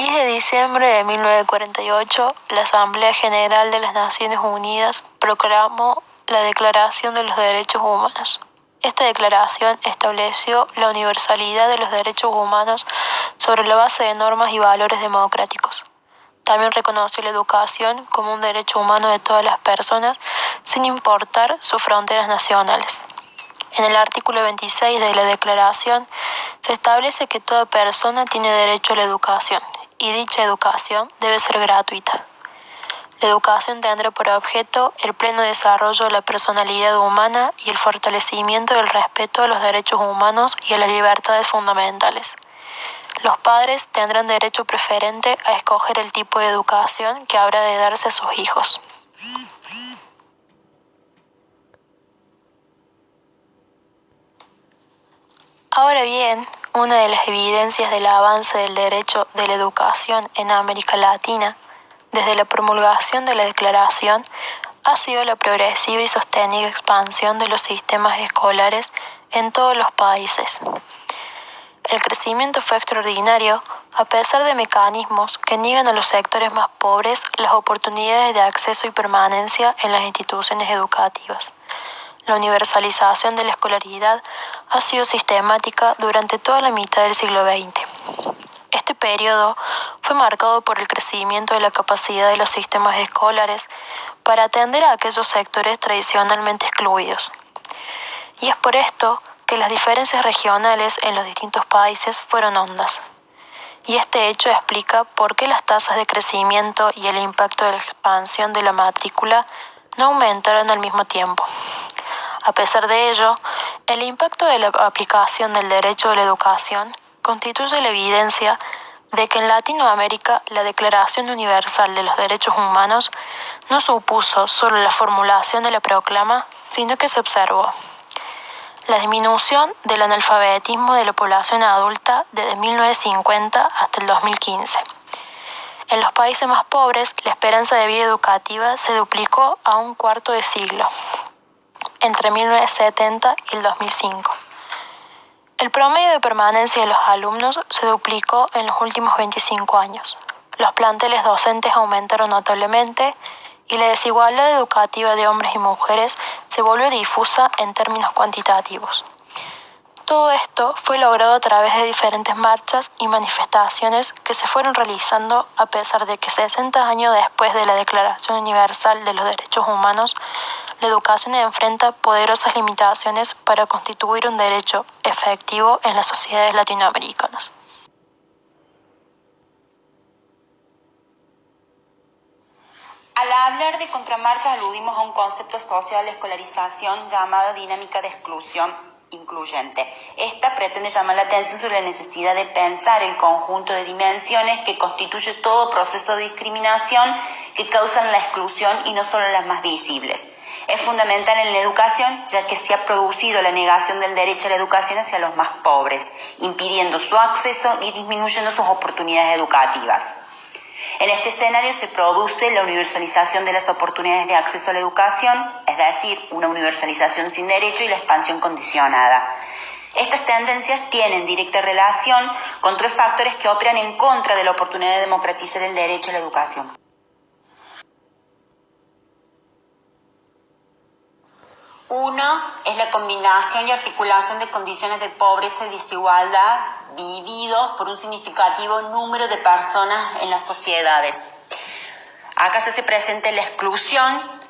10 de diciembre de 1948, la Asamblea General de las Naciones Unidas proclamó la Declaración de los Derechos Humanos. Esta declaración estableció la universalidad de los derechos humanos sobre la base de normas y valores democráticos. También reconoció la educación como un derecho humano de todas las personas, sin importar sus fronteras nacionales. En el artículo 26 de la Declaración se establece que toda persona tiene derecho a la educación y dicha educación debe ser gratuita. La educación tendrá por objeto el pleno desarrollo de la personalidad humana y el fortalecimiento del respeto a los derechos humanos y a las libertades fundamentales. Los padres tendrán derecho preferente a escoger el tipo de educación que habrá de darse a sus hijos. Ahora bien, una de las evidencias del avance del derecho de la educación en América Latina, desde la promulgación de la Declaración, ha sido la progresiva y sostenida expansión de los sistemas escolares en todos los países. El crecimiento fue extraordinario a pesar de mecanismos que niegan a los sectores más pobres las oportunidades de acceso y permanencia en las instituciones educativas. La universalización de la escolaridad ha sido sistemática durante toda la mitad del siglo XX. Este periodo fue marcado por el crecimiento de la capacidad de los sistemas escolares para atender a aquellos sectores tradicionalmente excluidos. Y es por esto que las diferencias regionales en los distintos países fueron hondas. Y este hecho explica por qué las tasas de crecimiento y el impacto de la expansión de la matrícula no aumentaron al mismo tiempo. A pesar de ello, el impacto de la aplicación del derecho de la educación constituye la evidencia de que en Latinoamérica la Declaración Universal de los Derechos Humanos no supuso solo la formulación de la proclama, sino que se observó la disminución del analfabetismo de la población adulta desde 1950 hasta el 2015. En los países más pobres, la esperanza de vida educativa se duplicó a un cuarto de siglo, entre 1970 y el 2005. El promedio de permanencia de los alumnos se duplicó en los últimos 25 años. Los planteles docentes aumentaron notablemente y la desigualdad educativa de hombres y mujeres se volvió difusa en términos cuantitativos. Todo esto fue logrado a través de diferentes marchas y manifestaciones que se fueron realizando a pesar de que 60 años después de la Declaración Universal de los Derechos Humanos, la educación enfrenta poderosas limitaciones para constituir un derecho efectivo en las sociedades latinoamericanas. Al hablar de contramarchas aludimos a un concepto social de escolarización llamada dinámica de exclusión incluyente. Esta pretende llamar la atención sobre la necesidad de pensar el conjunto de dimensiones que constituye todo proceso de discriminación que causan la exclusión y no solo las más visibles. Es fundamental en la educación, ya que se ha producido la negación del derecho a la educación hacia los más pobres, impidiendo su acceso y disminuyendo sus oportunidades educativas. En este escenario se produce la universalización de las oportunidades de acceso a la educación, es decir, una universalización sin derecho y la expansión condicionada. Estas tendencias tienen directa relación con tres factores que operan en contra de la oportunidad de democratizar el derecho a la educación. Uno es la combinación y articulación de condiciones de pobreza y desigualdad vividos por un significativo número de personas en las sociedades. Acá se hace presente la exclusión,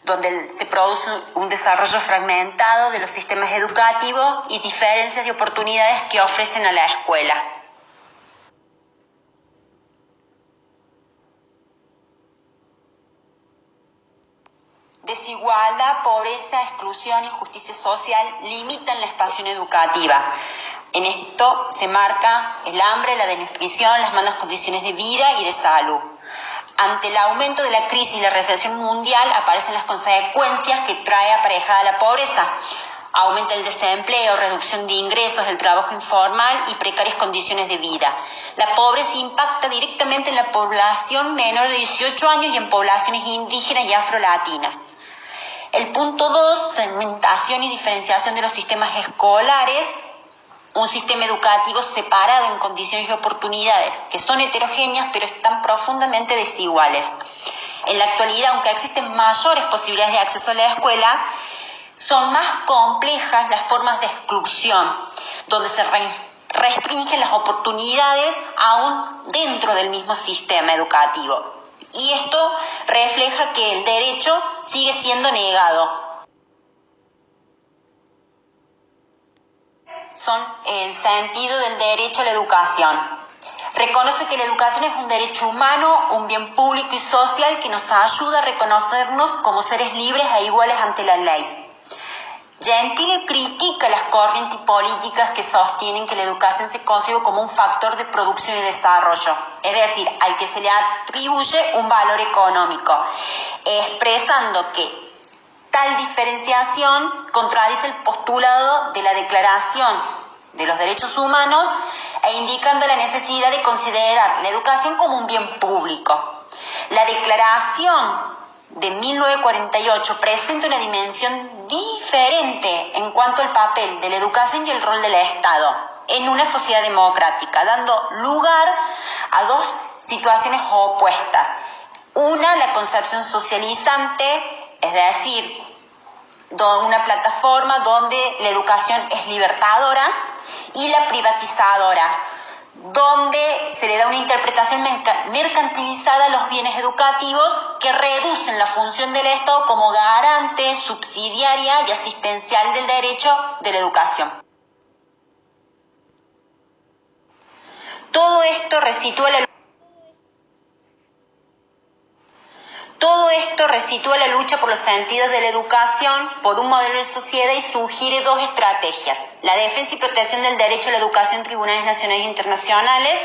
donde se produce un desarrollo fragmentado de los sistemas educativos y diferencias de oportunidades que ofrecen a la escuela. Desigualdad, pobreza, exclusión y justicia social limitan la expansión educativa. En esto se marca el hambre, la desnutrición, las malas condiciones de vida y de salud. Ante el aumento de la crisis y la recesión mundial aparecen las consecuencias que trae aparejada la pobreza. Aumenta el desempleo, reducción de ingresos, el trabajo informal y precarias condiciones de vida. La pobreza impacta directamente en la población menor de 18 años y en poblaciones indígenas y afrolatinas. El punto 2, segmentación y diferenciación de los sistemas escolares, un sistema educativo separado en condiciones y oportunidades, que son heterogéneas pero están profundamente desiguales. En la actualidad, aunque existen mayores posibilidades de acceso a la escuela, son más complejas las formas de exclusión, donde se restringen las oportunidades aún dentro del mismo sistema educativo. Y esto refleja que el derecho sigue siendo negado. Son el sentido del derecho a la educación. Reconoce que la educación es un derecho humano, un bien público y social que nos ayuda a reconocernos como seres libres e iguales ante la ley. Gentile critica las corrientes políticas que sostienen que la educación se concibe como un factor de producción y desarrollo, es decir, al que se le atribuye un valor económico, expresando que tal diferenciación contradice el postulado de la Declaración de los Derechos Humanos e indicando la necesidad de considerar la educación como un bien público. La Declaración de 1948 presenta una dimensión diferente en cuanto al papel de la educación y el rol del Estado en una sociedad democrática, dando lugar a dos situaciones opuestas. Una, la concepción socializante, es decir, una plataforma donde la educación es libertadora, y la privatizadora, donde se le da una interpretación mercantilizada a los bienes educativos que reducen la función del Estado como garante, subsidiaria y asistencial del derecho de la educación. Todo esto resitúa la lucha por los sentidos de la educación, por un modelo de sociedad y sugiere dos estrategias: la defensa y protección del derecho a la educación en tribunales nacionales e internacionales,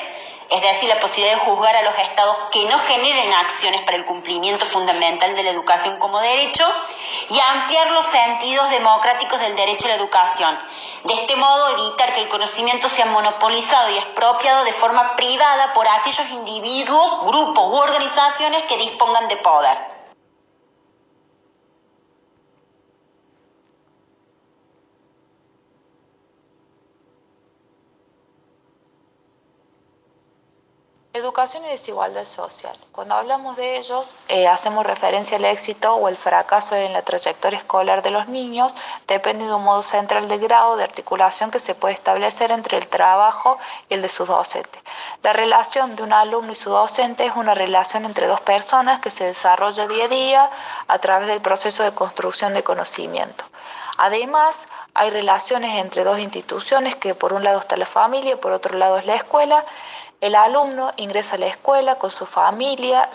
es decir, la posibilidad de juzgar a los estados que no generen acciones para el cumplimiento fundamental de la educación como derecho, y ampliar los sentidos democráticos del derecho a la educación. De este modo, evitar que el conocimiento sea monopolizado y expropiado de forma privada por aquellos individuos, grupos u organizaciones que dispongan de poder. Educación y desigualdad social. Cuando hablamos de ellos, hacemos referencia al éxito o el fracaso en la trayectoria escolar de los niños, depende de un modo central de grado de articulación que se puede establecer entre el trabajo y el de sus docentes. La relación de un alumno y su docente es una relación entre dos personas que se desarrolla día a día a través del proceso de construcción de conocimiento. Además, hay relaciones entre dos instituciones, que por un lado está la familia y por otro lado es la escuela. El alumno ingresa a la escuela con su familia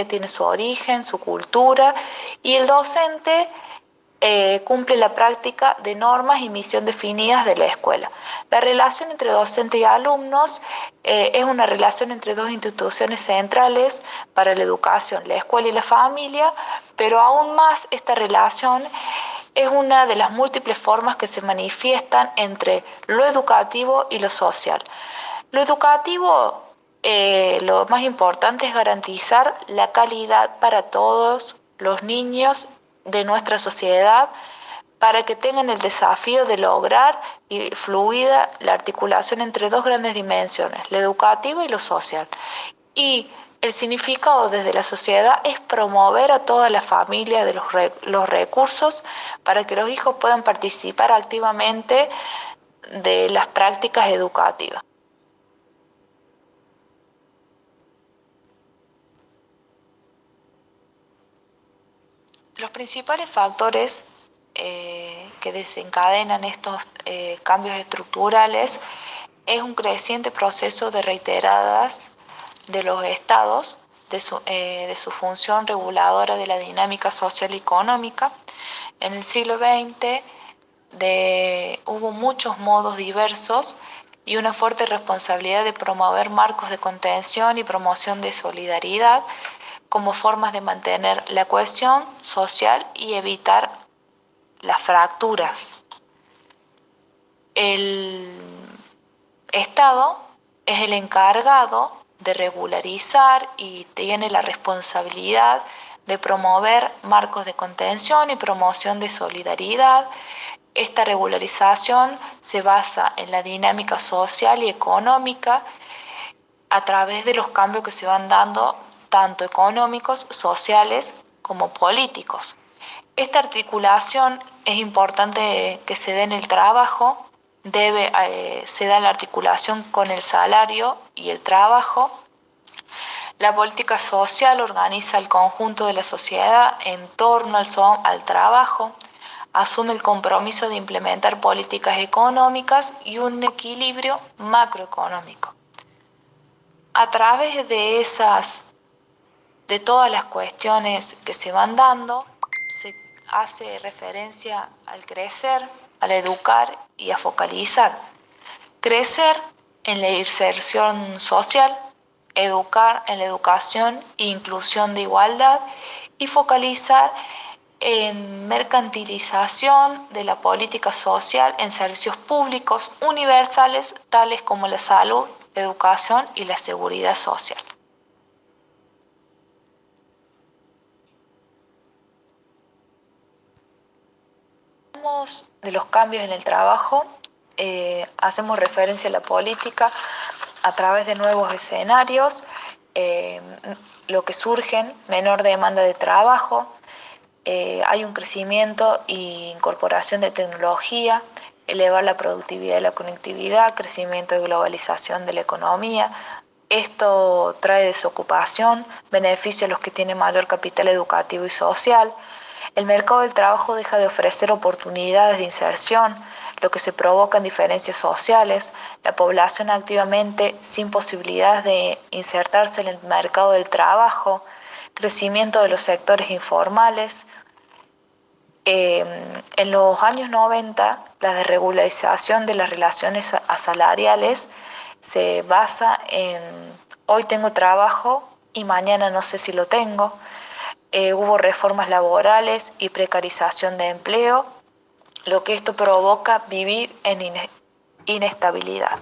tiene su origen, su cultura, y el docente cumple la práctica de normas y misión definidas de la escuela. La relación entre docente y alumnos es una relación entre dos instituciones centrales para la educación, la escuela y la familia, pero aún más esta relación es una de las múltiples formas que se manifiestan entre lo educativo y lo social. Lo educativo, lo más importante es garantizar la calidad para todos los niños de nuestra sociedad, para que tengan el desafío de lograr y fluida la articulación entre dos grandes dimensiones, lo educativo y lo social. Y el significado desde la sociedad es promover a toda la familia de los recursos para que los hijos puedan participar activamente de las prácticas educativas. Los principales factores que desencadenan estos cambios estructurales es un creciente proceso de reiteradas de los estados de su función reguladora de la dinámica social y económica. En el siglo XX hubo muchos modos diversos y una fuerte responsabilidad de promover marcos de contención y promoción de solidaridad como formas de mantener la cohesión social y evitar las fracturas. El Estado es el encargado de regularizar y tiene la responsabilidad de promover marcos de contención y promoción de solidaridad. Esta regularización se basa en la dinámica social y económica a través de los cambios que se van dando, tanto económicos, sociales como políticos. Esta articulación es importante que se dé en el trabajo, se da la articulación con el salario y el trabajo. La política social organiza el conjunto de la sociedad en torno al trabajo, asume el compromiso de implementar políticas económicas y un equilibrio macroeconómico. A través de todas las cuestiones que se van dando, se hace referencia al crecer, al educar y a focalizar. Crecer en la inserción social, educar en la educación e inclusión de igualdad y focalizar en mercantilización de la política social en servicios públicos universales tales como la salud, la educación y la seguridad social. Hablamos de los cambios en el trabajo, hacemos referencia a la política a través de nuevos escenarios, lo que surgen, menor demanda de trabajo, hay un crecimiento e incorporación de tecnología, elevar la productividad y la conectividad, crecimiento y globalización de la economía. Esto trae desocupación, beneficia a los que tienen mayor capital educativo y social. El mercado del trabajo deja de ofrecer oportunidades de inserción, lo que se provoca en diferencias sociales, la población activamente sin posibilidades de insertarse en el mercado del trabajo, crecimiento de los sectores informales. En los años 90, la desregularización de las relaciones asalariales se basa en hoy tengo trabajo y mañana no sé si lo tengo. Hubo reformas laborales y precarización de empleo, lo que esto provoca vivir en inestabilidad.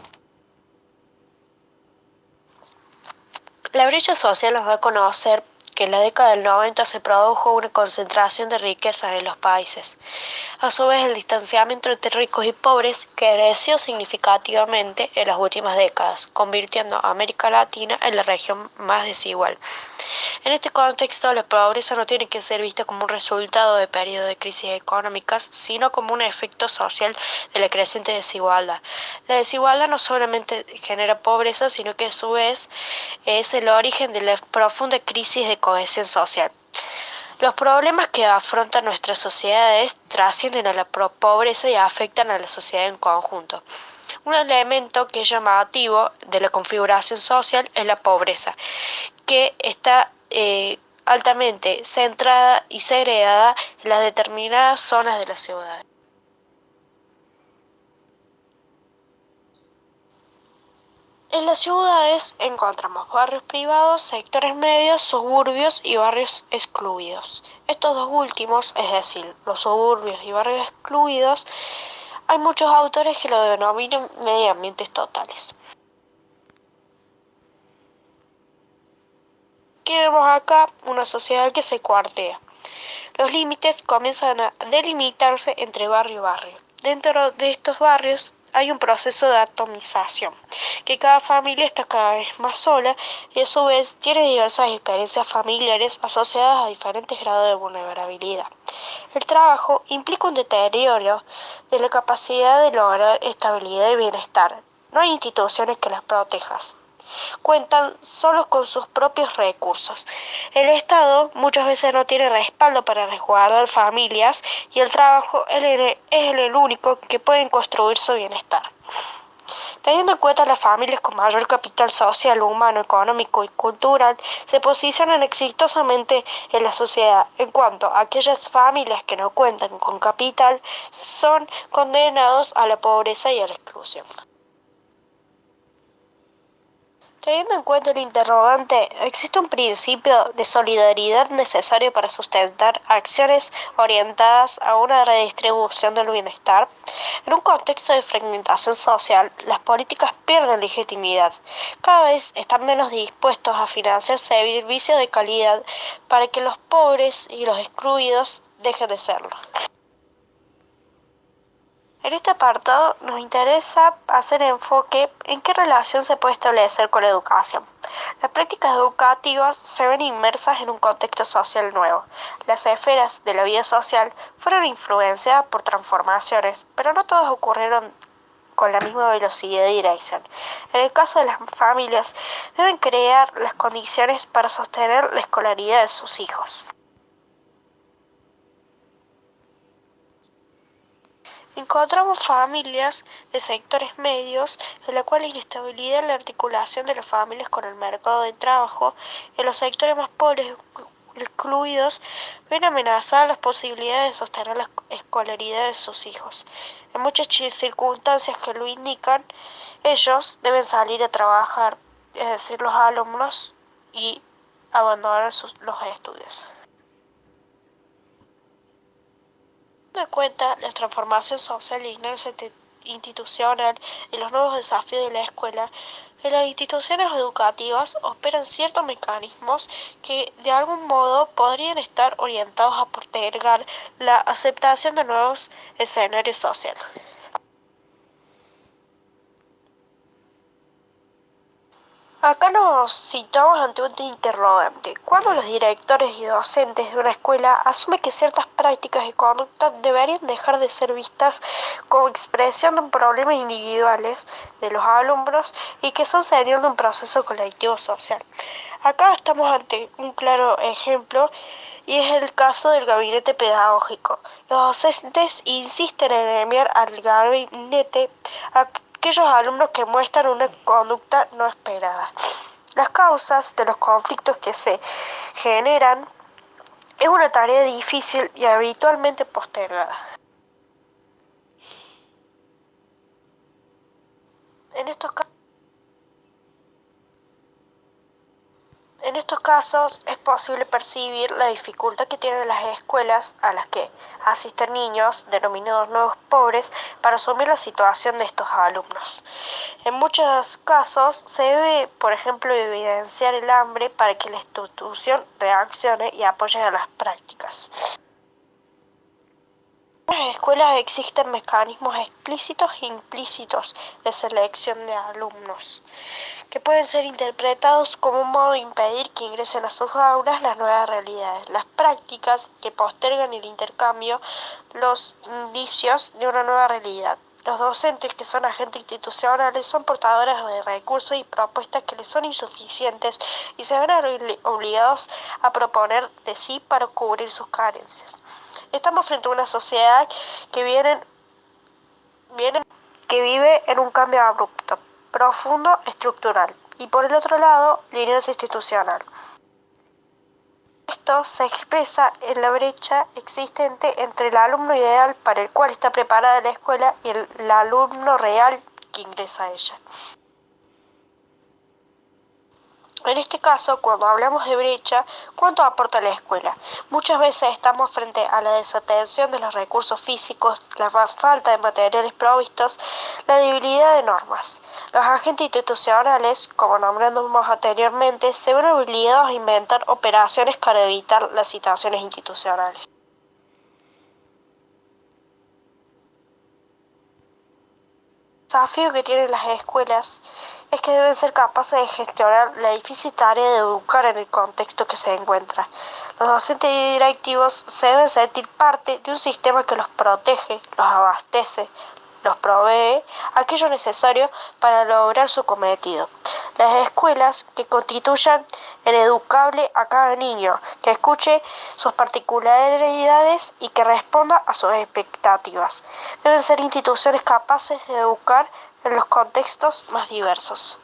La brecha social nos da a conocer que en la década del 90 se produjo una concentración de riquezas en los países. A su vez, el distanciamiento entre ricos y pobres creció significativamente en las últimas décadas, convirtiendo a América Latina en la región más desigual. En este contexto, la pobreza no tiene que ser vista como un resultado de periodos de crisis económicas, sino como un efecto social de la creciente desigualdad. La desigualdad no solamente genera pobreza, sino que a su vez es el origen de la profunda crisis de cohesión social. Los problemas que afrontan nuestras sociedades trascienden a la pobreza y afectan a la sociedad en conjunto. Un elemento que es llamativo de la configuración social es la pobreza, que está altamente centrada y segregada en las determinadas zonas de la ciudad. En las ciudades encontramos barrios privados, sectores medios, suburbios y barrios excluidos. Estos dos últimos, es decir, los suburbios y barrios excluidos, hay muchos autores que lo denominan medio ambientes totales. ¿Qué vemos acá? Una sociedad que se cuartea. Los límites comienzan a delimitarse entre barrio y barrio. Dentro de estos barrios hay un proceso de atomización, que cada familia está cada vez más sola y a su vez tiene diversas experiencias familiares asociadas a diferentes grados de vulnerabilidad. El trabajo implica un deterioro de la capacidad de lograr estabilidad y bienestar. No hay instituciones que las protejan. Cuentan solo con sus propios recursos. El Estado muchas veces no tiene respaldo para resguardar familias y el trabajo es el único que puede construir su bienestar. Teniendo en cuenta las familias con mayor capital social, humano, económico y cultural, se posicionan exitosamente en la sociedad, en cuanto a aquellas familias que no cuentan con capital son condenados a la pobreza y a la exclusión. Teniendo en cuenta el interrogante, ¿existe un principio de solidaridad necesario para sustentar acciones orientadas a una redistribución del bienestar? En un contexto de fragmentación social, las políticas pierden legitimidad. Cada vez están menos dispuestos a financiar servicios de calidad para que los pobres y los excluidos dejen de serlo. En este apartado nos interesa hacer enfoque en qué relación se puede establecer con la educación. Las prácticas educativas se ven inmersas en un contexto social nuevo. Las esferas de la vida social fueron influenciadas por transformaciones, pero no todas ocurrieron con la misma velocidad y dirección. En el caso de las familias, deben crear las condiciones para sostener la escolaridad de sus hijos. Encontramos familias de sectores medios en la cual la inestabilidad en la articulación de las familias con el mercado de trabajo en los sectores más pobres excluidos ven amenazadas las posibilidades de sostener la escolaridad de sus hijos. En muchas circunstancias que lo indican, ellos deben salir a trabajar, es decir, los alumnos, y abandonar los estudios. Teniendo en cuenta la transformación social y ignorancia institucional y los nuevos desafíos de la escuela, en las instituciones educativas operan ciertos mecanismos que de algún modo podrían estar orientados a postergar la aceptación de nuevos escenarios sociales. Acá nos situamos ante un interrogante. ¿Cuándo los directores y docentes de una escuela asumen que ciertas prácticas y conductas deberían dejar de ser vistas como expresión de un problema individuales de los alumnos y que son señal de un proceso colectivo social? Acá estamos ante un claro ejemplo y es el caso del gabinete pedagógico. Los docentes insisten en enviar al gabinete aquellos alumnos que muestran una conducta no esperada. Las causas de los conflictos que se generan es una tarea difícil y habitualmente postergada. En estos casos es posible percibir la dificultad que tienen las escuelas a las que asisten niños, denominados nuevos pobres, para asumir la situación de estos alumnos. En muchos casos se debe, por ejemplo, evidenciar el hambre para que la institución reaccione y apoye a las prácticas. En las escuelas existen mecanismos explícitos e implícitos de selección de alumnos, que pueden ser interpretados como un modo de impedir que ingresen a sus aulas las nuevas realidades. Las prácticas que postergan el intercambio, los indicios de una nueva realidad. Los docentes, que son agentes institucionales, son portadores de recursos y propuestas que les son insuficientes y se ven obligados a proponer de sí para cubrir sus carencias. Estamos frente a una sociedad que vive en un cambio abrupto, profundo, estructural, y por el otro lado, la inercia institucional. Esto se expresa en la brecha existente entre el alumno ideal para el cual está preparada la escuela y el alumno real que ingresa a ella. En este caso, cuando hablamos de brecha, ¿cuánto aporta la escuela? Muchas veces estamos frente a la desatención de los recursos físicos, la falta de materiales provistos, la debilidad de normas. Los agentes institucionales, como nombramos anteriormente, se ven obligados a inventar operaciones para evitar las situaciones institucionales. El desafío que tienen las escuelas es que deben ser capaces de gestionar la difícil tarea de educar en el contexto que se encuentra. Los docentes y directivos se deben sentir parte de un sistema que los protege, los abastece, los provee aquello necesario para lograr su cometido. Las escuelas que constituyan el educable a cada niño, que escuche sus particularidades y que responda a sus expectativas. Deben ser instituciones capaces de educar en los contextos más diversos.